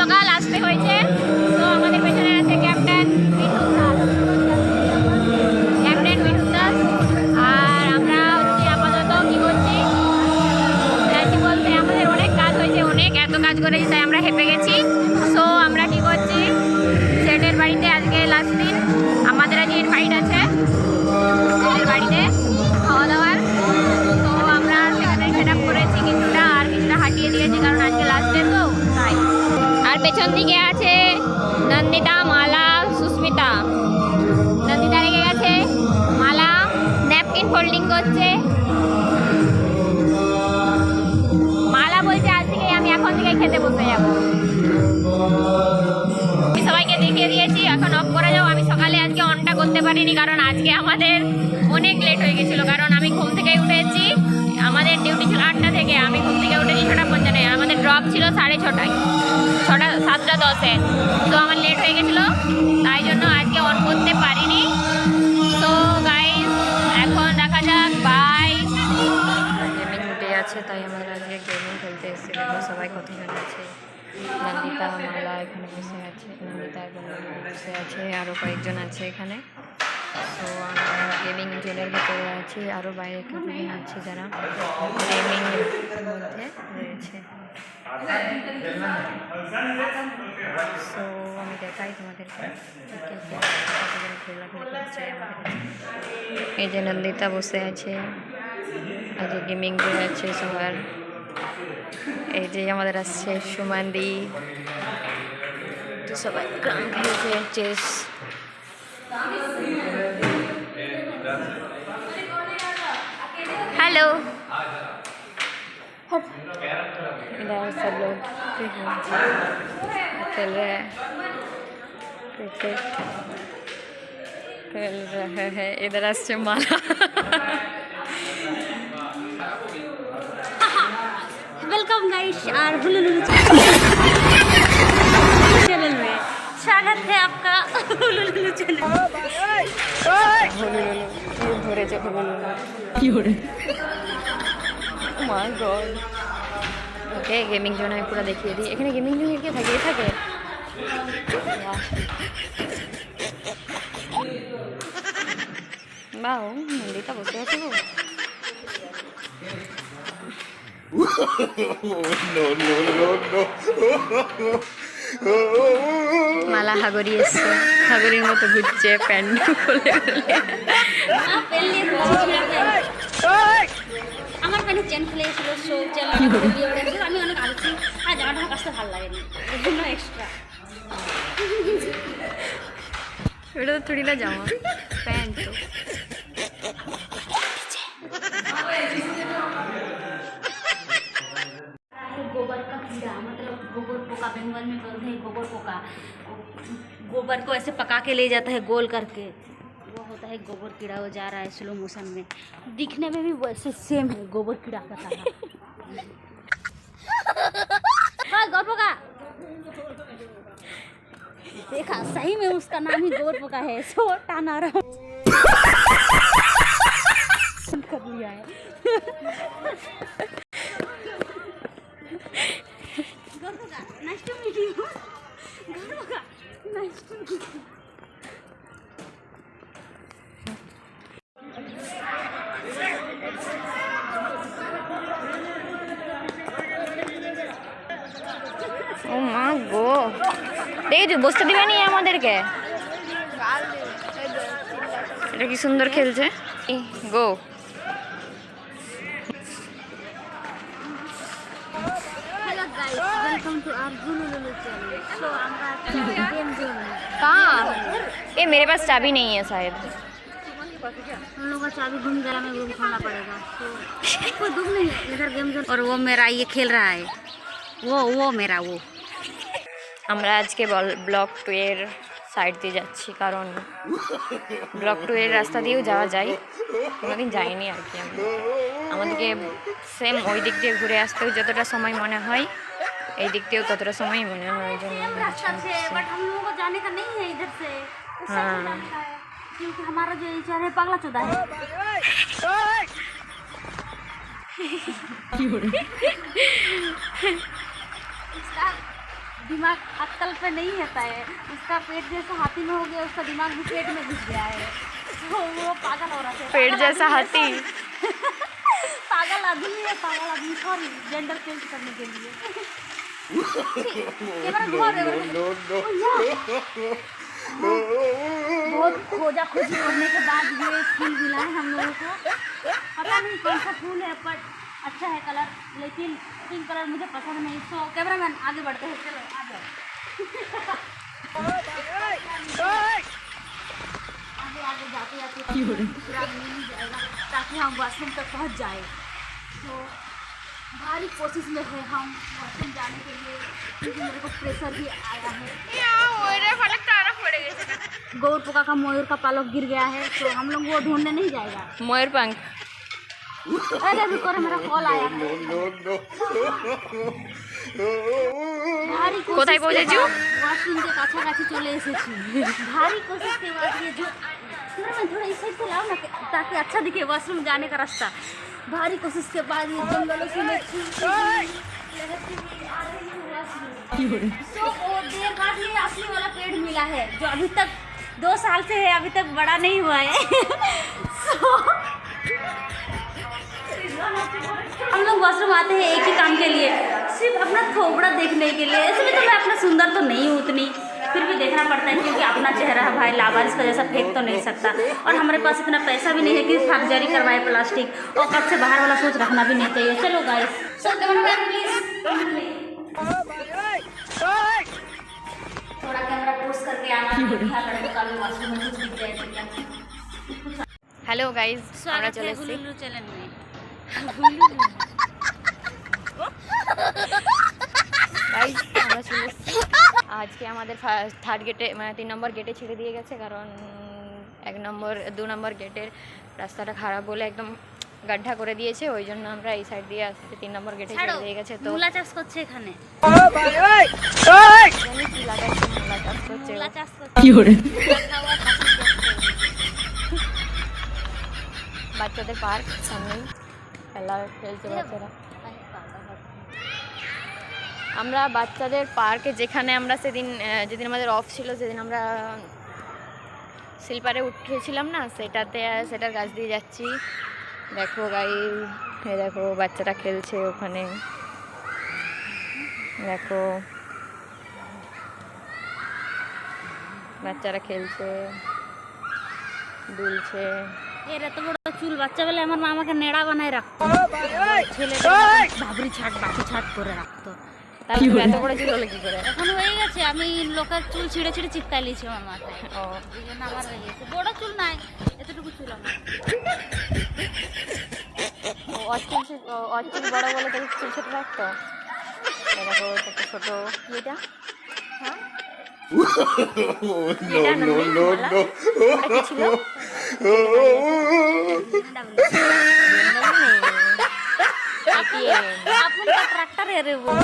সকাল আসতে হয়েছে। তো আমাদের পেছনে আছে ক্যাপ্টেন মিঠুন দাস। আর আমরা হচ্ছে আপাতত কি করছি বলতে আমাদের অনেক কাজ হয়েছে, অনেক এত কাজ করেছি তাই আমরা হেঁপে গেছি। সো আমরা কি করছি, সেটের বাড়িতে আজকে লাস্ট দিন, আমাদের আজ ইনভাইট আছে সেটের বাড়িতে খাওয়া দাওয়ার। তো আমরা সেখানে সেট আপ করেছি কিছুটা, আর কিছুটা হাঁটিয়ে দিয়েছি কারণ আজকে লাস্ট ডে তো তাই। আর পেছন দিকে আছে নন্দিতা, মালা, সুস্মিতা। নন্দিতা রেগে গেছে, মালা ন্যাপকিন ফোল্ডিং করছে। মালা বলছে আজ থেকে আমি এখন থেকে খেতে বসে যাবো। সবাইকে দেখিয়ে দিয়েছি, এখন অফ করে যাও। আমি সকালে আজকে অনটা করতে পারিনি কারণ আজকে আমাদের অনেক লেট হয়ে গেছিলো, কারণ আমি ঘুম থেকে উঠেছি, আমাদের ডিউটি ছিল 8টা থেকে, আমি ঘুম থেকে উঠেছি 6:55, আমাদের ড্রপ ছিল 6:30, 7:10-এ। তো আমার লেট হয়ে গেছিলো, তাই জন্য আজকে অন করতে পারিনি। তো গাইস এখন দেখা যাক, বাই। গেমিং ডে আছে তাই আমাদের আজকে গেমিং খেলতে এসেছি। দেখো সবাই কতজন আছে, নন্দিতা, মালা এখানে বসে আছে, নন্দিতা বসে আছে, আরও কয়েকজন আছে এখানে। তো আমরা গেমিং জোনের ভিতরে আছি, আরও বাইরে কিছুজন আছে যারা গেমিং মধ্যে রয়েছে। সো আমি দেখাই তোমাদেরকে খেলাধুলা করছে আমাদের। এই যে নন্দিতা বসে আছে, এই যে গেমিং জোন আছে সবার। এই যে আমাদের আসছে সুমানদি, তো সবাই ক্রাম খেলছে, চেস। हेलो, इधर सब लोग खेल रहे हैं, क्रिकेट खेल रहे हैं। इधर आसছে माला। वेलकम गाइस और हुलुलुलु चैनल में स्वागत है आपका। हुलुलुलु चैनल ধরে যে কি করে মাই গড। ওকে গেমিং জোন আমি পুরো দেখিয়ে দিই। এখানে গেমিং জোনে কে থাকে? থাকে বাও, নন্দিতা বসে আছে গো। মালা হাগরি এসছে, হাগরির মতো ঘুরছে প্যান্ট খুলে খুলে। আমার প্যান্ট চেন খুলে গেছিল, সো চেন আমি অনেক আলসি আর জামাটা আমার কাছে ভালো লাগেনি, এই জন্য এক্সট্রা। এটা তো থোড়ি না জামা, প্যান্ট তো। गोबर का कीड़ा मतलब गोबर पोका, बंगाल में बोलते हैं गोबर पोका। गोबर को ऐसे पका के ले जाता है गोल करके, वो होता है गोबर कीड़ा। वो जा रहा है स्लो मोशन में, दिखने में भी वैसे सेम है गोबर कीड़ा का तरह। हाँ गोबर पोका, देखा सही में उसका नाम ही गोबर पोका है। सो टाना रहा कर लिया है। Nice to meet you. Nice to meet you. ও মা গো, দেখেছো বসতে দিবে নি আমাদেরকে। এটা কি সুন্দর খেলছে গো। Hello guys, welcome to our Hulululu channel. So আমরা गेम जोन में। कहाँ? ये मेरे पास चाबी नहीं है शायद। हम लोग का चाबी घूम गया, हमें रूम खोलना पड़ेगा। तो कोई दुख नहीं है, इधर गेम जोन। और वो मेरा ये खेल रहा है, वो मेरा वो। আমরা আজকে ব্লক 2 এর সাইড দিয়ে যাচ্ছি, কারণ ব্লক 2 এর রাস্তা দিয়েও যাওয়া যায়, কোনোদিন যাইনি আর কি। আমাদেরকে সেম ওই দিক দিয়ে ঘুরে আসতেও যতটা সময় মনে হয়, এই দিক দিয়েও ততটা সময় মনে হয়। ওই জন্য बट हम लोगों को जाने का नहीं है इधर से। हाँ, क्योंकि हमारा जो एचआर है पगला चौदा है। दिमाग अक्कल पे नहीं रहता है, उसका पेट जैसा हाथी में हो गया, उसका दिमाग भी पेट में घुस गया है, तो वो पागल हो रहा है। पेट जैसा हाथी। पागल आदमी है, पागल आदमी, सॉरी जेंडर चेंज करने के लिए। कैमरा घुमा दे। बहुत खोजा खोजी करने के बाद ये फूल मिला है हम लोगों को। पता नहीं कौन सा फूल है, बट अच्छा है कलर, लेकिन पिंक कलर मुझे पसंद नहीं। सो कैमरामैन आगे बढ़ते हैं, चलो आ जाओ। आगे आगे जाते जाते पूरा मिल जाएगा ताकि हम वॉशरूम तक पहुंच जाए। तो भारी कोशिश में है हम वॉशरूम जाने के लिए, क्योंकि मेरे को प्रेशर भी आया है। गौर पोका का मयूर का पालक गिर गया है, तो हम लोग वो ढूंढने नहीं जाएगा। मयूर पंख। अरे रुको, मेरा कॉल आया है। भारी কোথায় পৌঁছেছো? ওয়াশরুম के কাছাকাছি চলে এসেছি। भारी कोशिश के बाद ये जो थोड़ा इस साइड से लाओ ना ताकि अच्छा दिखे वॉशरूम जाने का रास्ता। भारी कोशिश के बाद ये जंगलों से मैं और देर बाद ये असली वाला पेड़ मिला है, जो अभी तक 2 साल से है, अभी तक बड़ा नहीं हुआ है। हम लोग वॉशरूम आते हैं एक ही काम के लिए, सिर्फ अपना थोबड़ा देखने के लिए। ऐसे भी तो मैं अपना सुंदर तो नहीं हूँ उतनी, फिर भी देखना पड़ता है क्योंकि अपना चेहरा है भाई, लावारिस का जैसा फेंक तो नहीं सकता। और हमारे पास इतना पैसा भी नहीं है कि सर्जरी करवाए प्लास्टिक, और कब से बाहर वाला सोच रखना भी नहीं चाहिए। चलो गाइस, प्लीज थोड़ा कैमरा पोस्ट करके आना, लड़कों का भी वॉशरूम में कुछ दिख जाए। হ্যালো গাইজ, আমরা स्वागत চলে है এসেছি। गुलुलु चैनल में। গাইজ আমরা চলে এসেছি। আজকে আমাদের থার্ড গেটে মানে 3 নম্বর গেটে ছেড়ে দিয়ে গেছে, কারণ 2 নম্বর গেটের রাস্তাটা খারাপ বলে একদম গাড্ডা করে দিয়েছে, ওই জন্য আমরা এই সাইড দিয়ে আসতে 3 নম্বর গেটে ছেড়ে দিয়ে গেছে। তো মূলা চাষ করছে এখানে, জানি কি লাগাচ্ছে, মূলা চাষ করছে। মূলা চাষ করছে। বাচ্চাদের পার্ক সামনেই, খেলা খেলছে বাচ্চারা। আমরা বাচ্চাদের পার্কে যেখানে আমরা যেদিন আমাদের অফ ছিল, সেদিন আমরা স্লিপারে উঠেছিলাম না, সেটার গাছ দিয়ে যাচ্ছি। দেখো গাইস, এই দেখো বাচ্চারা খেলছে ওখানে, দেখো বাচ্চারা খেলছে, দুলছে। এর এত বড় চুল, বাচ্চাবেলায় আমার মা আমাকে নেড়া বানায় রাখতো, ছেলে ভাবরি ছাট বাকি ছাট করে রাখতো। তাহলে এত বড় চুল হলো কি করে? এখন হয়ে গেছে, আমি লোকের চুল ছিঁড়ে ছিঁড়ে চিপকাই লিয়েছি আমার মাথায়, ও এই জন্য আমার হয়ে গেছে। বড় চুল নাই, এতটুকু চুল আমার। অচুল বড় বলে তাহলে চুল ছোট রাখতো। দেখো একটা ছোট কি এটা? হ্যাঁ এটা না, এটা কি ছিল? আপন का ट्रैक्टर है रे वो।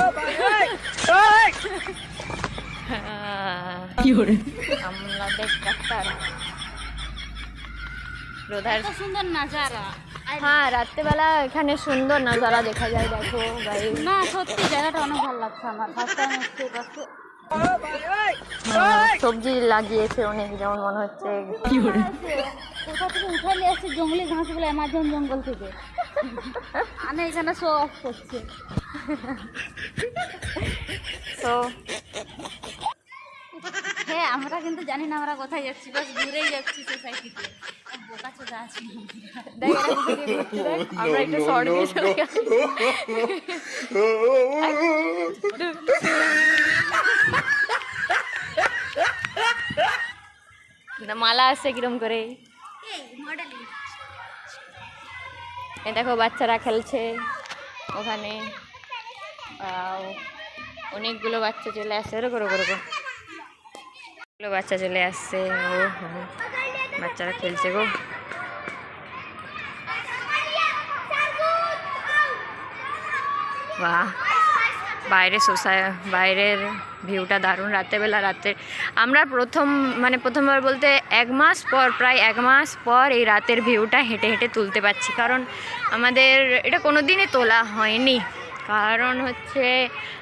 আমাদের ট্রাক্টর রোধার। কত সুন্দর নাজারা। হ্যাঁ, রাত্রেবেলা এখানে সুন্দর নাজারা দেখা যায়। দেখো গাইস, না সত্যি জায়গাটা অনেক ভালো লাগছে আমার। ফার্স্ট টাইম এসেছি কাছে। সবজি লাগিয়েছে অনেক, যেমন মনে হচ্ছে কোথা থেকে উঠে নিয়ে আসছে জঙ্গলি ঘাসগুলো, অ্যামাজন জঙ্গল থেকে আনে এখানে শো অফ করছে। তো হ্যাঁ, আমরা কিন্তু জানি না আমরা কোথায় যাচ্ছি, বাস ঘুরেই যাচ্ছি সোসাইটিতে। বোকা চোদা আছি আমরা একটু শর্ট দিয়ে চলে গেছি। মালা আসছে কিরম করে, এ দেখো বাচ্চারা খেলছে ওখানে। অনেকগুলো বাচ্চা চলে আসছে, ওরকম বাচ্চা চলে আসছে। ও বাচ্চারা খেলছে গো। বাহ, বাইরের ভিউটা দারুণ। রাত্রে আমরা প্রথমবার বলতে প্রায় 1 মাস পর এই রাতের ভিউটা হেঁটে হেঁটে তুলতে পারছি, কারণ আমাদের এটা কোনো দিনই তোলা হয়নি। কারণ হচ্ছে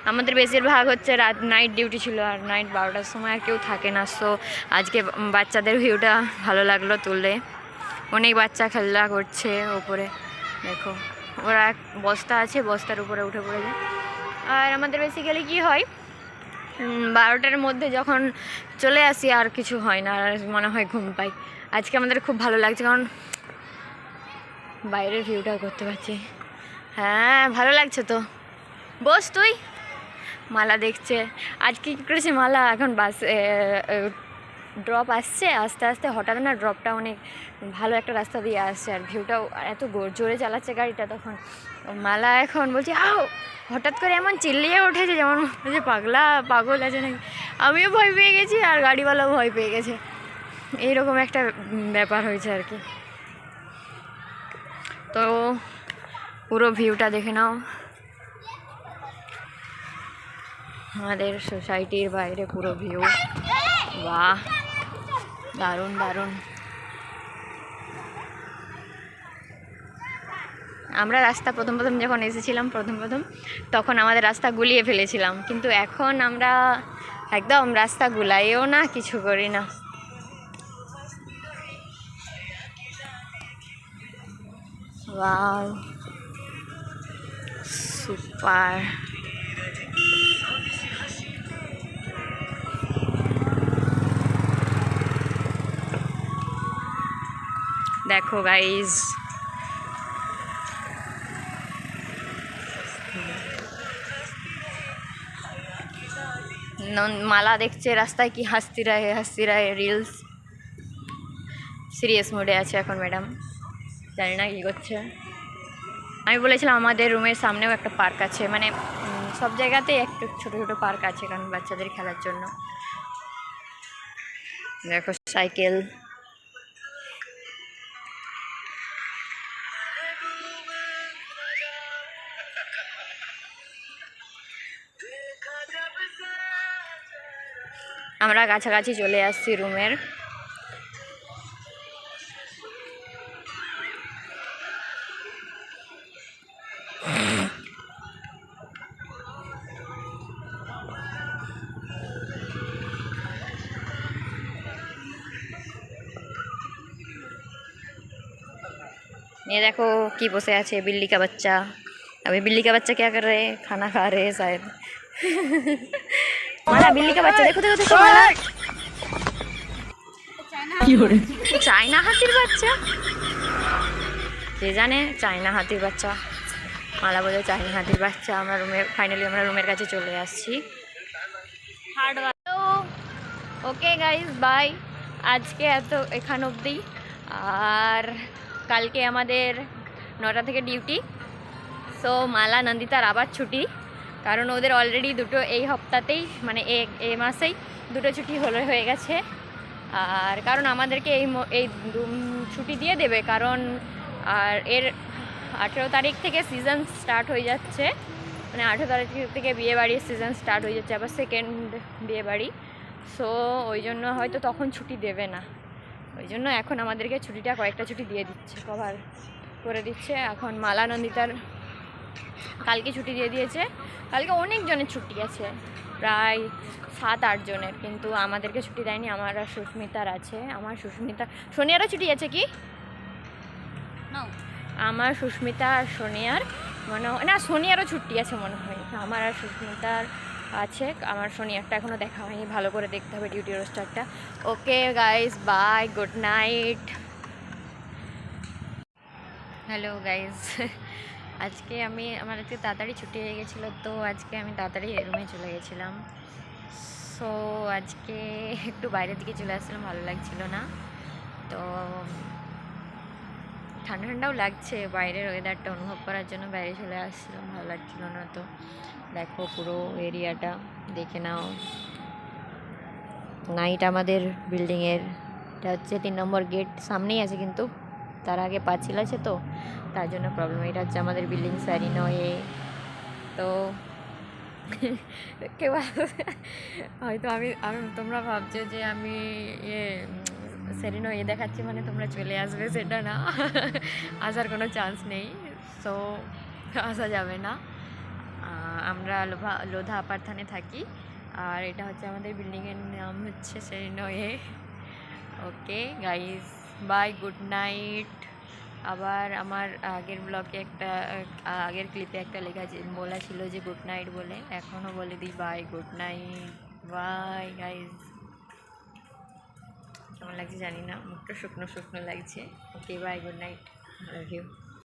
আমাদের বেশিরভাগ হচ্ছে রাত নাইট ডিউটি ছিল, আর নাইট 12টার সময় আর কেউ থাকে না। সো আজকে বাচ্চাদের ভিউটা ভালো লাগলো তুললে। অনেক বাচ্চা খেলা করছে ওপরে, দেখো ওরা এক বস্তা আছে, বস্তার উপরে উঠে পড়েছে। আর আমাদের বেসিক্যালি কি হয়, 12টার মধ্যে যখন চলে আসি আর কিছু হয় না, আর মনে হয় ঘুম পাই। আজকে আমাদের খুব ভালো লাগছে কারণ বাইরের ভিউটা করতে পারছি। হ্যাঁ ভালো লাগছে তো, বস তুই। মালা দেখছে আজকে কী করেছে মালা, এখন বাস ড্রপ আসছে আস্তে আস্তে, হঠাৎ না ড্রপটা অনেক ভালো একটা রাস্তা দিয়ে আসছে, আর ভিউটাও এত জোরে চালাচ্ছে গাড়িটা। তখন মালা এখন বলছে আও, হঠাৎ করে এমন চিল্লিয়ে উঠেছে যেমন যে পাগল আছে নাকি। আমিও ভয় পেয়ে গেছি আর গাড়িওয়ালাও ভয় পেয়ে গেছে, এইরকম একটা ব্যাপার হয়েছে আর কি। তো পুরো ভিউটা দেখে নাও, আমাদের সোসাইটির বাইরে পুরো ভিউ। বাহ, দারুণ দারুণ। আমরা রাস্তা প্রথম যখন এসেছিলাম তখন আমাদের রাস্তা গুলিয়ে ফেলেছিলাম, কিন্তু এখন আমরা একদম রাস্তা গুলাইও না, কিছু করি না। Wow, super. দেখো গাইজ, মালা দেখছে রাস্তায় কি হাসতি রায় রিলস। সিরিয়াস মোডে আছে এখন ম্যাডাম, জানি না কী করছে। আমি বলেছিলাম আমাদের রুমের সামনেও একটা পার্ক আছে, মানে সব জায়গাতেই একটু ছোটো ছোটো পার্ক আছে কারণ বাচ্চাদের খেলার জন্য। দেখো সাইকেল, আমরা কাছাকাছি চলে আসছি রুমের। ये देखो की बसे আছে बिल्ली का बच्चा। अभी बिल्ली का बच्चा क्या कर रहे हैं, खाना खा रहे हैं शायद। माला बिल्ली का बच्चा, देखो देखो देखो माला, চায়না হাতির বাচ্চা, কে জানে চায়না হাতির বাচ্চা। মালা বলে চায়না হাতির বাচ্চা। আমরা ফাইনালি আমরা রুমের কাছে চলে আসছি। Okay guys, bye. আজকে এখান অবধি, আর কালকে আমাদের 9টা থেকে ডিউটি। সো মালা নন্দিতার আবার ছুটি, কারণ ওদের অলরেডি দুটো এই সপ্তাহতেই, মানে এই মাসেই দুটো ছুটি হয়ে গেছে। আর কারণ আমাদেরকে এই ছুটি দিয়ে দেবে, কারণ আর এর 18 তারিখ থেকে সিজন স্টার্ট হয়ে যাচ্ছে, মানে 18 তারিখ থেকে বিয়েবাড়ির সিজন স্টার্ট হয়ে যাচ্ছে, আবার সেকেন্ড বিয়েবাড়ি। সো ওই জন্য হয়তো তখন ছুটি দেবে না, ওই জন্য এখন আমাদেরকে ছুটিটা কয়েকটা ছুটি দিয়ে দিচ্ছে, কভার করে দিচ্ছে। এখন মালা নন্দিতার কালকে ছুটি দিয়ে দিয়েছে। কালকে অনেক জনের ছুটি আছে, প্রায় 7-8 জনের, কিন্তু আমাদেরকে ছুটি দেয়নি। আমার আর সুস্মিতার আছে, আমার সোনিয়ারও ছুটি আছে কি? আমার সুস্মিতা আর সোনিয়ার মনে হয় না, সোনিয়ারও ছুটি আছে মনে হয়। আমার আর সুস্মিতার আছে, আমার সোনিয়ারটা এখনও দেখা হয়নি, ভালো করে দেখতে হবে ডিউটি রোস্টারটা। Okay guys, bye, good night. Hello guys, আজকে আমার আজকে তাড়াতাড়ি ছুটি হয়ে গেছিলো, তো আজকে আমি তাড়াতাড়ি রুমে চলে গেছিলাম। সো আজকে একটু বাইরের দিকে চলে আসছিলাম, ভালো লাগছিল না। তো ঠান্ডা ঠান্ডাও লাগছে, বাইরের ওয়েদারটা অনুভব করার জন্য বাইরে চলে আসছিলাম, ভালো লাগছিল না। তো দেখো পুরো এরিয়াটা দেখে নাও। নাইট আমাদের বিল্ডিংয়ের, এটা হচ্ছে 3 নম্বর গেট, সামনেই আছে, কিন্তু তার আগে পাঁচিল আছে, তো তার জন্য প্রবলেম। এটা হচ্ছে আমাদের বিল্ডিং স্যারিনয়ে। তো কেউ হয়তো আমি তোমরা ভাবছো যে আমি স্যারিনয়ে দেখাচ্ছি মানে তোমরা চলে আসবে, সেটা না, আসার কোনো চান্স নেই। সো আসা যাবে না। আমরা লোধা আপারথানে থাকি। আর এটা হচ্ছে আমাদের বিল্ডিংয়ের নাম হচ্ছে সেরিনয়ে। Okay guys, bye, good night. আবার আমার আগের ব্লগে আগের ক্লিপে একটা লেখা বলা ছিল যে গুড নাইট বলে, এখনও বলে দিই bye, good night, bye guys. কেমন লাগছে জানি না, মুখটা শুকনো শুকনো লাগছে। Okay bye, good night, love you.